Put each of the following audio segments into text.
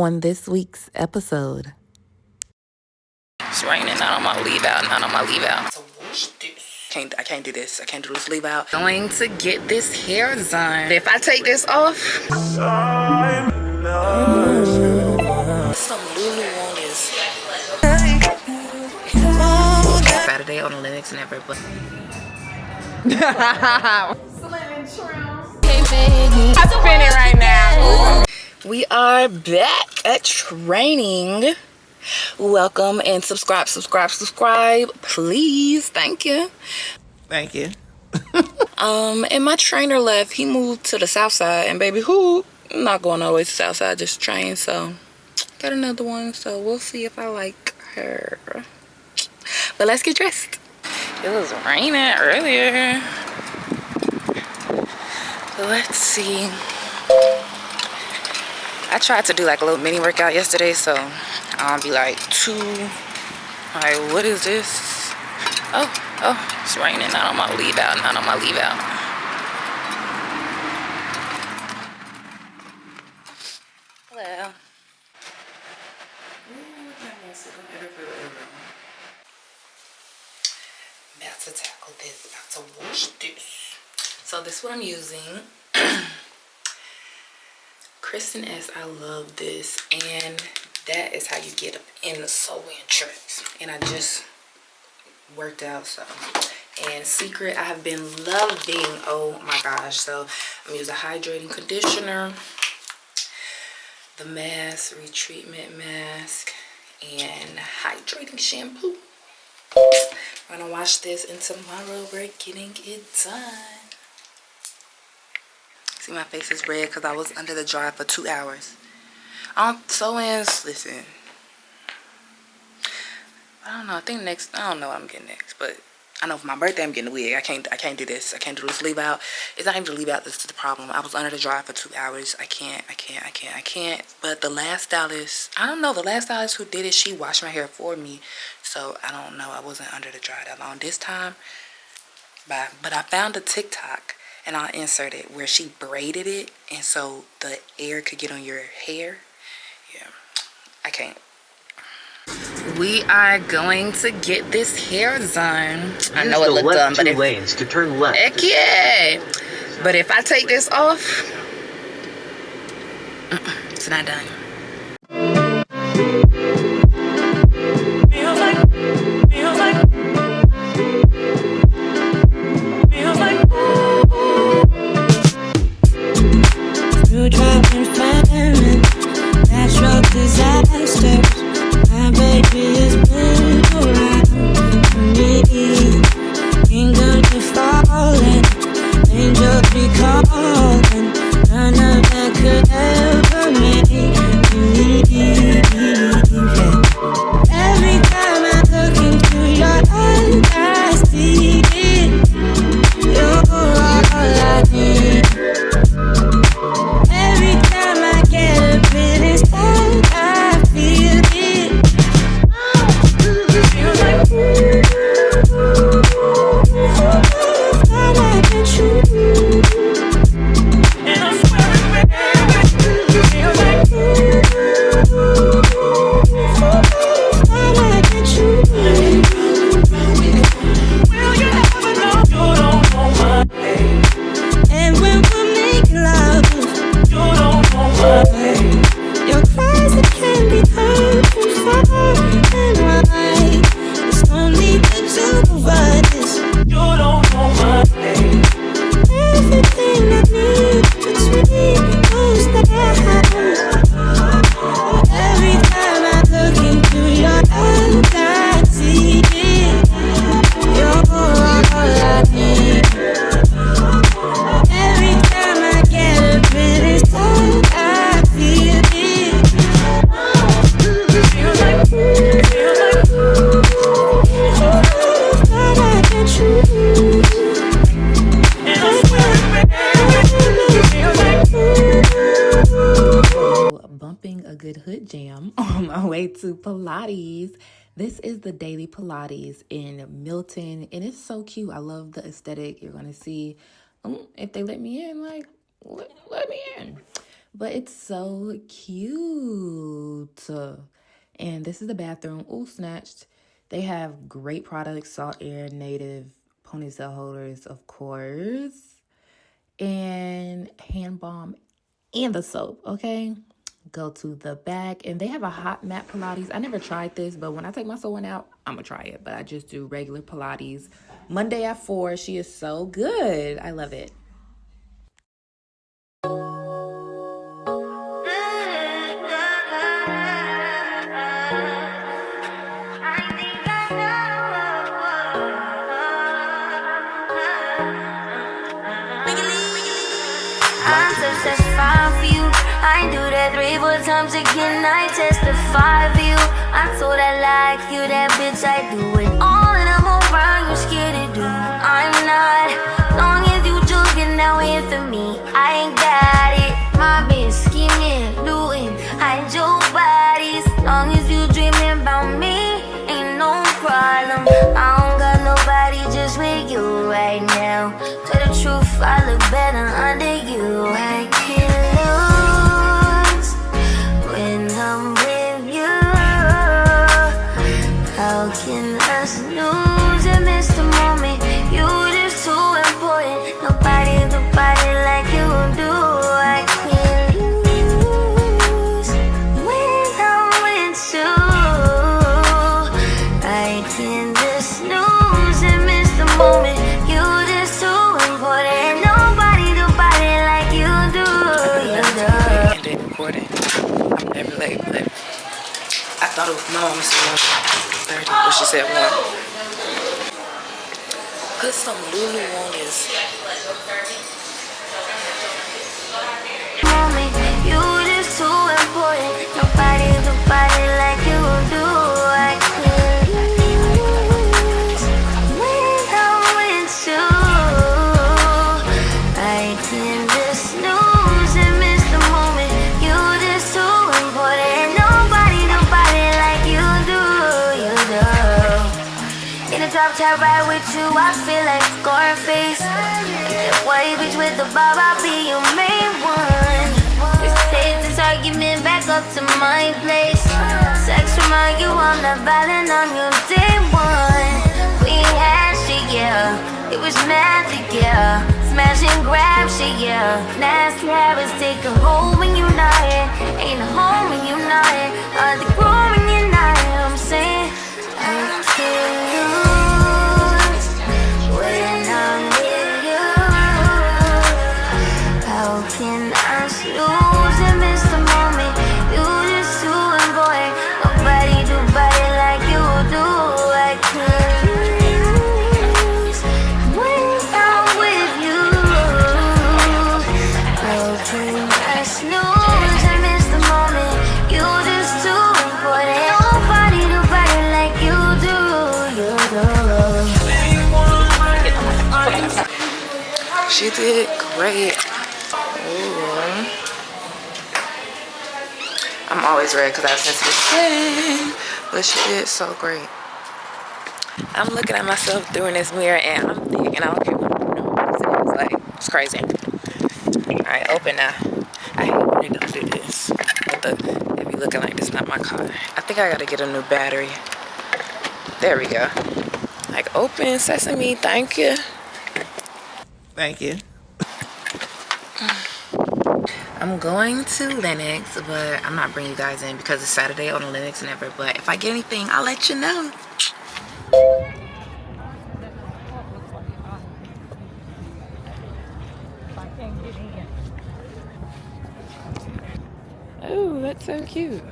on this week's episode. It's raining, not on my leave out, not on my leave out. So wash this. I can't do this. I can't do this leave out. Going to get this hair done. If I take this off, some Lulu on this Saturday on the Linux and everything. I spin it right now. We are back at training. Welcome and subscribe, please. Thank you. And my trainer left. He moved to the south side, and baby, I'm not going all the way to the south side, just train. So got another one, so we'll see if I like her. But let's get dressed. It was raining earlier. Let's see. I tried to do like a little mini workout yesterday, so I'll be like what is this? Oh, it's raining, not on my leave out, not on my leave out. Hello. About to tackle this, about to wash this. So this is what I'm using. Kristen S, I love this, and that is how you get up in the sewing tricks. And I just worked out, so. And Secret, I have been loving. Oh my gosh. So I'm using hydrating conditioner, the mask, retreatment mask, and hydrating shampoo. I'm gonna wash this, and tomorrow we're getting it done. See, my face is red because I was under the dryer for 2 hours. Sew-ins, listen. I don't know. I think next, I don't know what I'm getting next, but I know for my birthday I'm getting a wig. I can't do this. I can't do this leave out. It's not even the leave out that's the problem. I was under the dryer for 2 hours. I can't. But the last stylist, I don't know. The last stylist who did it, she washed my hair for me. So I don't know. I wasn't under the dryer that long this time. But I found a TikTok, and I'll insert it, where she braided it, and so the air could get on your hair. Yeah, I can't. We are going to get this hair done. I know it looked done, but lanes to turn left. Heck yeah! But if I take this off, it's not done. Dropping famine, natural disasters. My baby is built around me. Kingdoms be falling, angels be calling. None of that could ever make me leave. Every time I look into your eyes, I see it. You're all I need. Every time I get a bit inside, I feel it. Feels like I can choose. And I swear it feels like I can choose. Will you ever know you don't know my name? And when we're making love, you don't know my name. Your cries that can be heard from far and wide. It's only the two of us. You don't know my name. Everything I need between those stars. Every time I look into your eyes, I see it. You're all I need. Every time I get a bit inside, I feel it. Feels like I can choose. And I swear Bumping a good hood jam on my way to Pilates. This is the Daily Pilates in Milton, and it's so cute. I love the aesthetic. You're going to see if they let me in, like, let me in. but it's so cute. And this is the bathroom. Ooh, snatched. They have great products, Salt Air Native ponytail holders, of course, and hand balm and the soap, okay? Go to the back, and they have a hot mat Pilates. I never tried this, but when I take my sewing out, I'm gonna try it. But I just do regular Pilates. Monday at 4. She is so good. I love it. I'm so satisfied for you. I do that 3-4 times again. I testify for you. I'm told I like you, that bitch. I do it all, and I'm around. You're scared to do. I'm not. Long as you joking now here for me, I ain't got it. My bitch scheming, looting, hide your bodies. Long as you dreaming about me, ain't no problem. I don't got nobody just with you right now. Tell the truth, I look better under you. I can't lose when I'm with you. How can I snooze and miss the moment? You just too important. Nobody like you do. I can't lose when I'm with you. I can't just snooze and miss the moment. You just too important. Nobody like you do. You do. And then recording. I'm never late, but I thought it was my mama said 1:30, but she said 1. Put some Lulu on this. Moment, you just too important. Nobody like you do. I can't lose when I'm with you. I can't just snooze and miss the moment. You just too important. Nobody like you do. You do. In the drop top ride with you, I feel like Scarface. That white bitch with the bob, I'll be your main one. Let's take this argument back up to my place. Sex remind you I'm not violent on your day one. We had shit, yeah. It was magic, yeah. Smash and grab shit, yeah. Nasty habits take a hold when you're not here. Ain't a home when you're not here. Hard to grow when you're not here. I'm saying I can't lose when I'm with you. How can I snooze and miss the moment? You just too important. Nobody like you do. I can't lose when I'm with you. How can I snooze and miss the moment? You just too important. Nobody like you do. You do. She did great. Ooh. I'm always red because I have sensitive skin, but she did so great. I'm looking at myself through in this mirror and I'm thinking, I don't care what it is. Like, it's crazy. Alright, open now. I hate when they don't do this. It be looking like this, not my car. I think I gotta get a new battery. There we go. Like, open sesame, thank you. Thank you. I'm going to Lennox, but I'm not bringing you guys in because it's Saturday on Lennox never. But if I get anything, I'll let you know. Oh, that's so cute.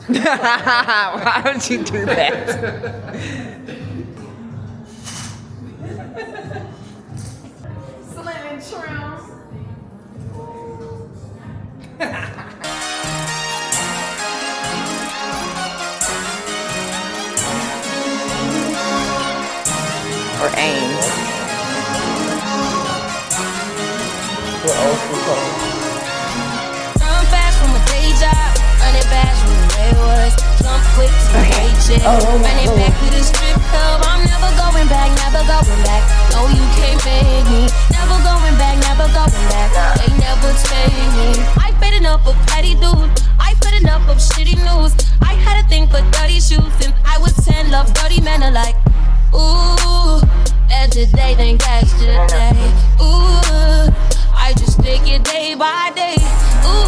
Why would you do that? Slim and trim. Or aim. We're old school. say was jump quick to reach it. Running back to the strip club, I'm never going back, never going back. No, you can't make me. Never going back, never going back. They never take me. I've been enough of petty dudes. I've been enough of shitty news. I had a thing for dirty shoes since I was 10. Love dirty men alike. Ooh, better today than yesterday. Ooh, I just take it day by day. Ooh,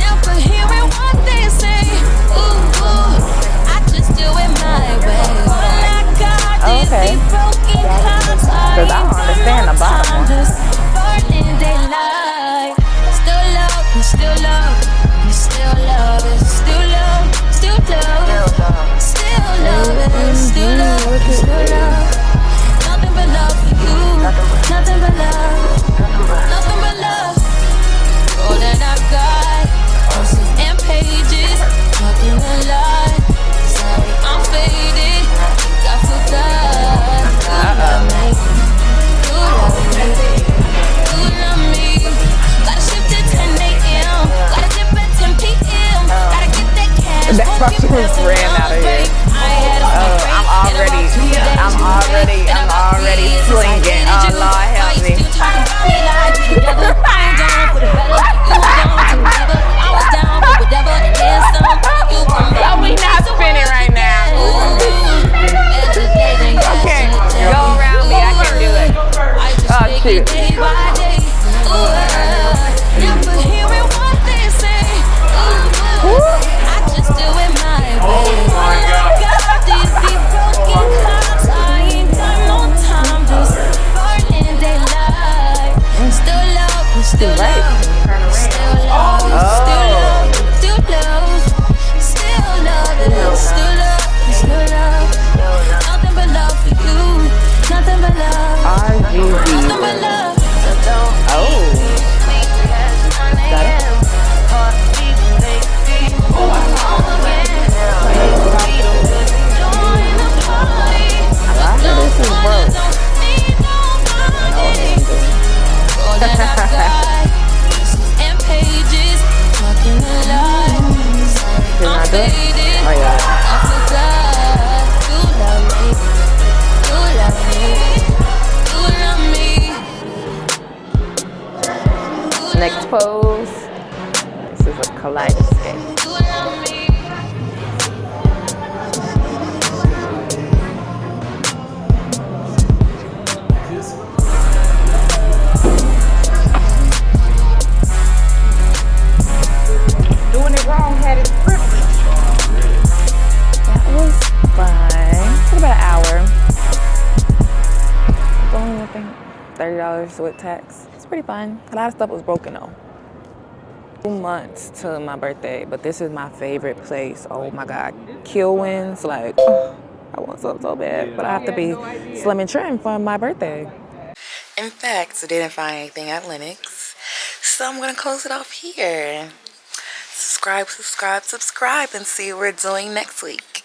never hearing what they say. Ooh, I just do it my way. All I got is these broken hearts. I don't understand the bottom one. Burning daylight. Still love, we still love, we still love it. Still love, still love, still love it. Still love, still love. Nothing but love for you. Nothing but love. Nothing but love. All that I got. Verses and pages. Talking a lot. Sorry, I'm faded. Got forgot. You love me. You love me. You love me. Gotta shift at 10 a.m. Gotta dip at 10 p.m. Gotta get that cash. That's why she was ran out of here. I'm already slinging. Oh, Lord help me. So we not spinning right now. I can't go around me. I can do it. Oh, shoot. I just do it my way. Got these deep broken hearts. I ain't got no time. Just burning daylight. Still love, we still love, still love, still love, still love, still love it. Still love, still love. Nothing but love for you. Nothing but love. Nothing but love. Next pose. This is a kaleidoscope. Doing it wrong had its privilege. That was fun. Took about an hour. It's only, I think, $30 with tax. It's pretty fun. A lot of stuff was broken though. 2 months to my birthday, but this is my favorite place. Oh my God. Kilwins, like, oh, I want some so bad, but I have to be slim and trim for my birthday. In fact, I didn't find anything at Lennox, so I'm gonna close it off here. Subscribe, subscribe, subscribe, and see what we're doing next week.